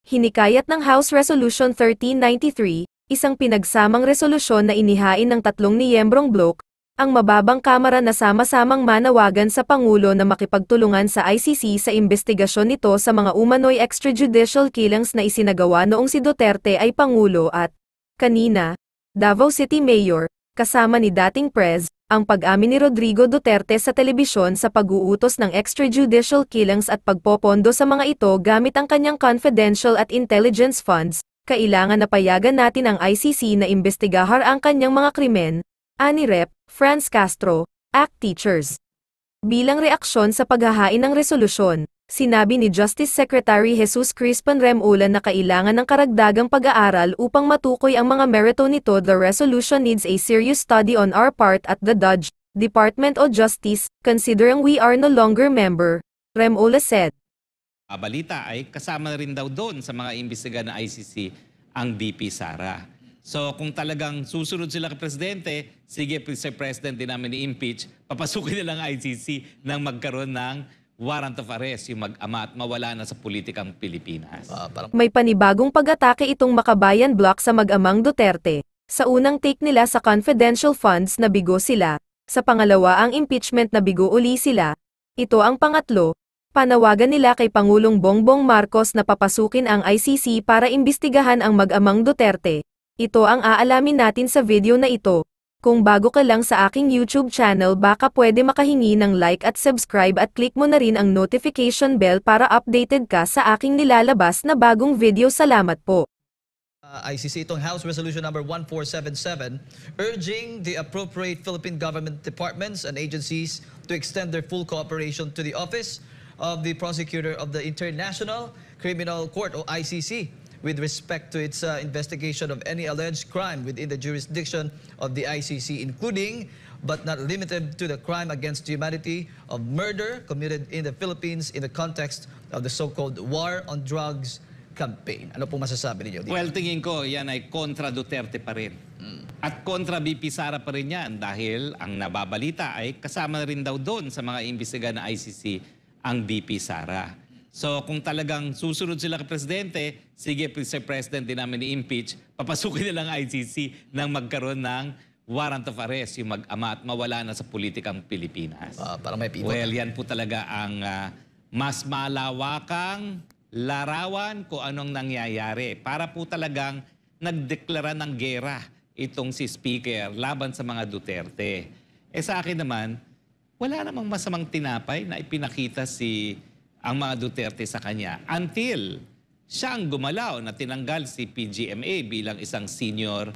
Hinikayat ng House Resolution 1393, isang pinagsamang resolusyon na inihain ng 3 miyembrong blok, ang mababang kamara na sama-samang manawagan sa Pangulo na makipagtulungan sa ICC sa imbestigasyon nito sa mga umano'y extrajudicial killings na isinagawa noong si Duterte ay Pangulo at, kanina, Davao City Mayor, kasama ni dating Prez, ang pag-amin ni Rodrigo Duterte sa telebisyon sa pag-uutos ng extrajudicial killings at pagpopondo sa mga ito gamit ang kanyang confidential at intelligence funds, kailangan na payagan natin ang ICC na imbestigahar ang kanyang mga krimen, ani Rep. Franz Castro, ACT Teachers. Bilang reaksyon sa paghahain ng resolusyon, sinabi ni Justice Secretary Jesus Crispin Remulla na kailangan ng karagdagang pag-aaral upang matukoy ang mga merito nito. The resolution needs a serious study on our part at the DOJ, Department of Justice, considering we are no longer member, Remulla said. Balita ay kasama rin daw doon sa mga imbestiga ng ICC ang BP Sara. So kung talagang susunod sila kay Presidente, sige, Mr. President, din namin i-impeach, papasukin nilang ICC nang magkaroon ng warrant of arrest yung mag-ama at mawala na sa politikang Pilipinas. May panibagong pag-atake itong Makabayan Bloc sa mag-amang Duterte. Sa unang take nila sa confidential funds na bigo sila, sa pangalawa ang impeachment na bigo uli sila. Ito ang pangatlo, panawagan nila kay Pangulong Bongbong Marcos na papasukin ang ICC para imbestigahan ang mag-amang Duterte. Ito ang aalamin natin sa video na ito. Kung bago ka lang sa aking YouTube channel, baka pwede makahingi ng like at subscribe at click mo na rin ang notification bell para updated ka sa aking nilalabas na bagong video. Salamat po. ICC itong House Resolution number 1477 urging the appropriate Philippine government departments and agencies to extend their full cooperation to the Office of the Prosecutor of the International Criminal Court o ICC with respect to its investigation of any alleged crime within the jurisdiction of the ICC, including but not limited to the crime against humanity of murder committed in the Philippines in the context of the so-called War on Drugs campaign. Ano po masasabi niyo dito? Well, tingin ko yan ay kontra Duterte pa rin. At kontra BP Sara pa rin yan dahil ang nababalita ay kasama rin daw doon sa mga imbestiga ng ICC ang BP Sara. So kung talagang susunod sila kay Presidente, sige, Mr. President, din namin i-impeach, papasukin nilang ICC nang magkaroon ng warrant of arrest yung mag-ama at mawala na sa politikang Pilipinas. Parang may pivot. Well, yan po talaga ang mas malawakang larawan kung anong nangyayari. Para po talagang nagdeklara ng gera itong si Speaker laban sa mga Duterte. Sa akin naman, wala namang masamang tinapay na ipinakita ang mga Duterte sa kanya until siya ang gumalaw na tinanggal si PGMA bilang isang senior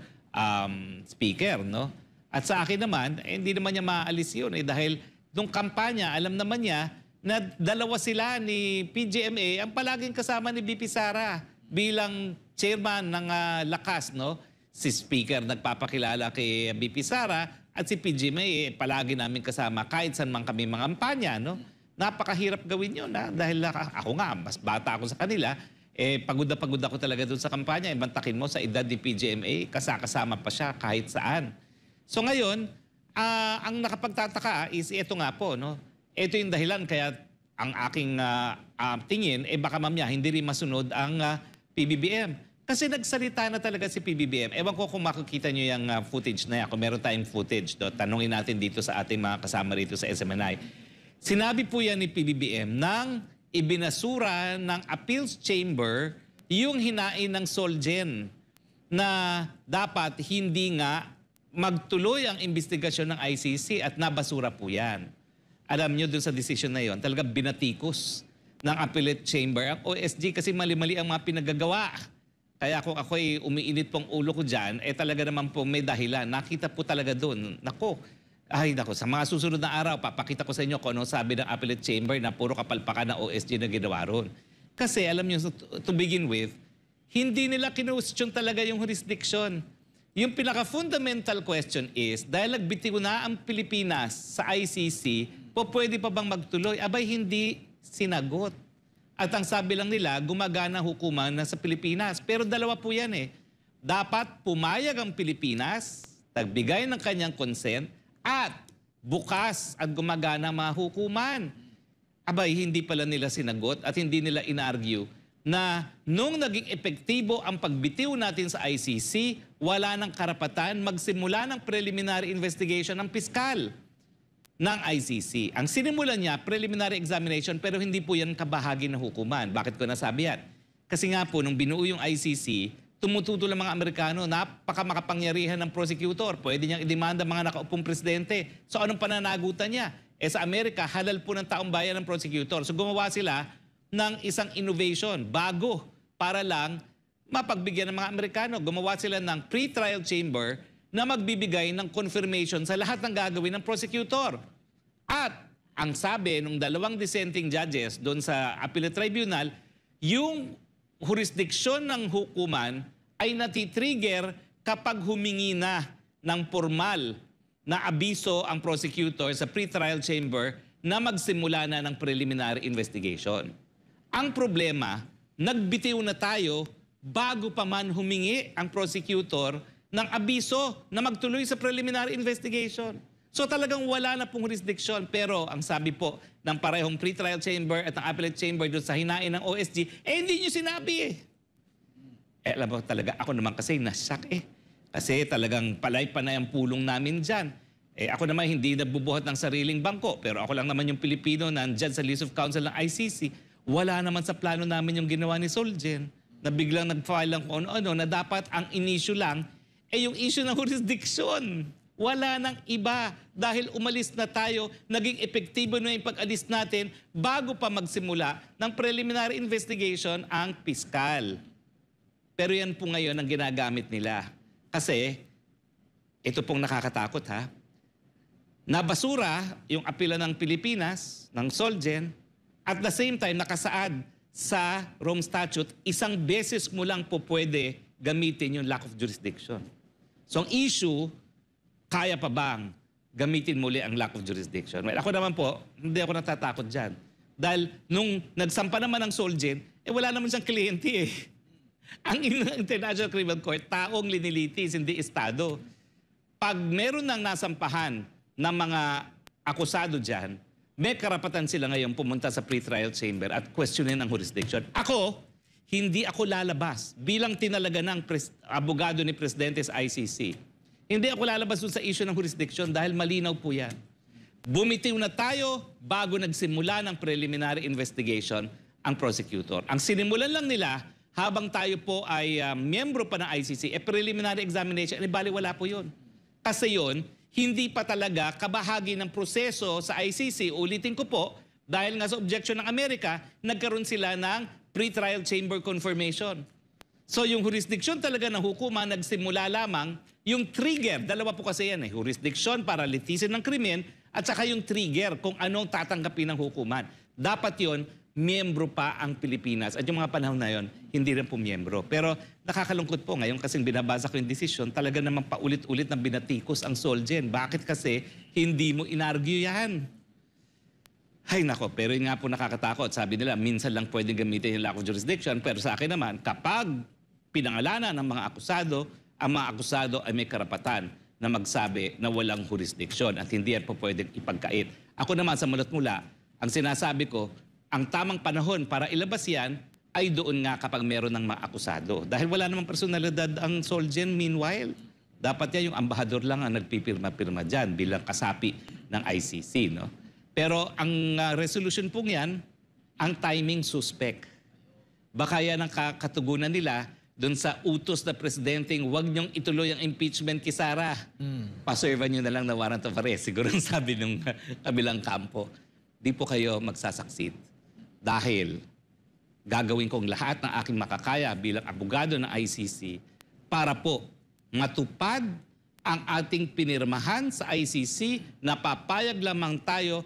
speaker, no? At sa akin naman, hindi naman niya maaalis yun dahil nung kampanya, alam naman niya na dalawa sila ni PGMA ang palaging kasama ni BP Sara bilang chairman ng Lakas, no? Si Speaker nagpapakilala kay BP Sara at si PGMA palagi namin kasama kahit saan man kami mga kampanya, no? Napakahirap gawin yun dahil ako nga, mas bata ako sa kanila, pagod na pagod ako talaga doon sa kampanya. Bantakin mo sa edad ni PGMA, kasama pa siya kahit saan. So ngayon, ang nakapagtataka is ito nga po, no? Ito yung dahilan kaya ang aking tingin, baka mamaya hindi rin masunod ang PBBM. Kasi nagsalita na talaga si PBBM. Ewan ko kung makikita nyo yung footage na yan, kung meron tayong footage. Tanungin natin dito sa ating mga kasama rito sa SMNI. Sinabi po yan ni PBBM nang ibinasura ng Appeals Chamber yung hinain ng Solgen na dapat hindi nga magtuloy ang investigasyon ng ICC at nabasura po yan. Alam nyo dun sa decision na yon, talagang binatikos ng Appellate Chamber ang OSG kasi mali-mali ang mga pinagagawa. Kaya kung ako'y umiinit pong ulo ko dyan, talaga naman po may dahilan. Nakita po talaga dun. Nako, sa mga susunod na araw, papakita ko sa inyo kung ano sabi ng Appellate Chamber na puro kapalpakan ng OSG na ginawa ron. Kasi alam niyo, to begin with, hindi nila kinwestiyon talaga yung jurisdiction. Yung pinaka-fundamental question is, dahil nagbitiw na ang Pilipinas sa ICC, pwede pa bang magtuloy? Abay, hindi sinagot. At ang sabi lang nila, gumagana hukuman na sa Pilipinas. Pero dalawa po yan Dapat pumayag ang Pilipinas, nagbigay ng kanyang consent, at bukas at gumagana mga hukuman. Abay, hindi pala nila sinagot at hindi nila inargue na nung naging epektibo ang pagbitiw natin sa ICC, wala nang karapatan magsimula ng preliminary investigation ng piskal ng ICC. Ang sinimulan niya, preliminary examination, pero hindi po yan kabahagi ng hukuman. Bakit ko nasabi yan? Kasi nga po, nung binuo yung ICC, tumututol ang mga Amerikano, napakamakapangyarihan ng prosecutor. Pwede niyang idemanda mga nakaupong presidente. So anong pananagutan niya? Sa Amerika, halal po ng taong bayan ng prosecutor. So gumawa sila ng isang innovation, bago, para lang mapagbigyan ng mga Amerikano. Gumawa sila ng pre-trial chamber na magbibigay ng confirmation sa lahat ng gagawin ng prosecutor. At ang sabi ng dalawang dissenting judges doon sa Appellate Tribunal, yung jurisdiction ng hukuman ay natitrigger kapag humingi na ng formal na abiso ang prosecutor sa pre-trial chamber na magsimula na ng preliminary investigation. Ang problema, nagbitiw na tayo bago pa man humingi ang prosecutor ng abiso na magtuloy sa preliminary investigation. So talagang wala na pong jurisdiction. Pero ang sabi po ng parehong pre-trial chamber at ng appellate chamber doon sa hinain ng OSG, hindi nyo sinabi alam mo talaga, ako naman kasi nasyak Kasi talagang palay-panay ang pulong namin dyan. Ako naman hindi nagbubuhat ng sariling bangko. Pero ako lang naman yung Pilipino na nandyan sa list of counsel ng ICC. Wala naman sa plano namin yung ginawa ni Solgen na biglang nag-file lang kung ano-ano na dapat ang in-issue lang yung issue ng jurisdiction. Wala nang iba dahil umalis na tayo, naging epektibo na yung pag-alis natin bago pa magsimula ng preliminary investigation ang piskal. Pero yan po ngayon ang ginagamit nila. Kasi, ito pong nakakatakot nabasura yung apela ng Pilipinas, ng Solgen, at the same time nakasaad sa Rome Statute, isang beses mo lang po pwede gamitin yung lack of jurisdiction. So ang issue, kaya pa bang gamitin muli ang lack of jurisdiction? Well, ako naman po, hindi ako natatakot dyan. Dahil nung nagsampa naman ng Solgen, wala naman siyang kliyente Ang International Criminal Court, taong linilitis, hindi estado. Pag meron nang nasampahan ng mga akusado dyan, may karapatan sila ngayon pumunta sa pre-trial chamber at questionin ang jurisdiction. Ako, hindi ako lalabas bilang tinalaga ng abogado ni Presidente sa ICC. Hindi ako lalabas dun sa issue ng jurisdiction dahil malinaw po yan. Bumitiw na tayo bago nagsimula ng preliminary investigation ang prosecutor. Ang sinimulan lang nila habang tayo po ay miyembro pa ng ICC, preliminary examination, baliwala po yun. Kasi yun, hindi pa talaga kabahagi ng proseso sa ICC. Ulitin ko po, dahil nga sa objection ng Amerika, nagkaroon sila ng pre-trial chamber confirmation. So yung jurisdiction talaga ng hukuman, nagsimula lamang yung trigger. Dalawa po kasi yan jurisdiction para litisin ng krimen at saka yung trigger kung anong tatanggapin ng hukuman. Dapat yon miyembro pa ang Pilipinas. At yung mga panahon na yon, hindi rin po miyembro. Pero nakakalungkot po ngayon kasing binabasa ko yung desisyon, talaga namang paulit-ulit na binatikos ang Solgen. Bakit kasi hindi mo inargue yan? Ay nako, pero yun nga po nakakatakot. Sabi nila, minsan lang pwedeng gamitin yung lack of jurisdiction. Pero sa akin naman, kapag pinangalanan ng mga akusado, ang mga akusado ay may karapatan na magsabi na walang jurisdiction at hindi yan po pwedeng ipagkait. Ako naman sa mulat mula, ang sinasabi ko, ang tamang panahon para ilabas yan ay doon nga kapag meron ng mga akusado. Dahil wala namang personalidad ang Solgen meanwhile. Dapat yan yung ambahador lang ang nagpipirma-pirma dyan bilang kasapi ng ICC. No? Pero ang resolution pong yan, ang timing suspect. Baka yan ang katugunan nila doon sa utos na presidenteng huwag niyong ituloy ang impeachment kay Sara. Paservan niyo na lang na warrant of arrest. Siguro ang sabi ng kabilang kampo. Di po kayo magsasucceed. Dahil gagawin kong lahat ng aking makakaya bilang abogado ng ICC para po matupad ang ating pinirmahan sa ICC na papayag lamang tayo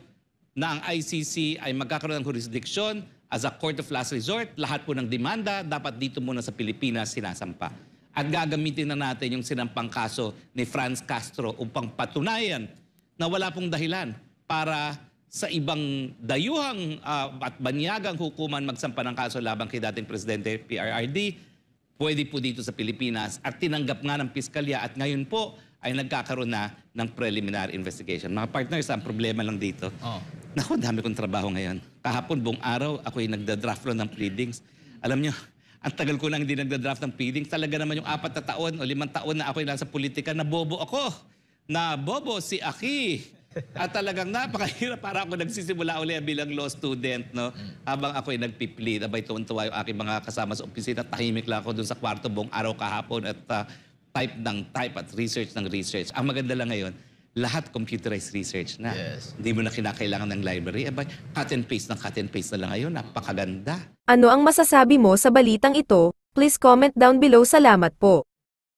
na ang ICC ay magkakaroon ng jurisdiction as a court of last resort. Lahat po ng demanda dapat dito muna sa Pilipinas sinasampa. At gagamitin na natin yung sinampang kaso ni Franz Castro upang patunayan na wala pong dahilan para sa ibang dayuhang at banyagang hukuman magsampa ng kaso labang kay dating Presidente PRRD, pwede po dito sa Pilipinas at tinanggap nga ng piskalya at ngayon po ay nagkakaroon na ng preliminary investigation. Mga partners, ang problema lang dito. Naku, dami kong trabaho ngayon. Kahapon buong araw, ako ay nagda-draft lang ng pleadings Alam nyo, ang tagal ko nang hindi nagda-draft ng pleading. Talaga naman yung 4 na taon o 5 taon na ako'y nasa politika, nabobo ako. Nabobo si Aki. At talagang napakahirap para ako nagsisimula uli bilang law student, no? Habang ako'y nagpi-plead, abay tuwan-tuwa yung aking mga kasama sa opisina, tahimik lang ako dun sa kwarto buong araw kahapon at type ng type at research ng research. Ang maganda lang ngayon, lahat computerized research na. Yes. Hindi mo na kinakailangan ng library. Abay, cut and paste na lang ngayon. Napakaganda. Ano ang masasabi mo sa balitang ito? Please comment down below. Salamat po.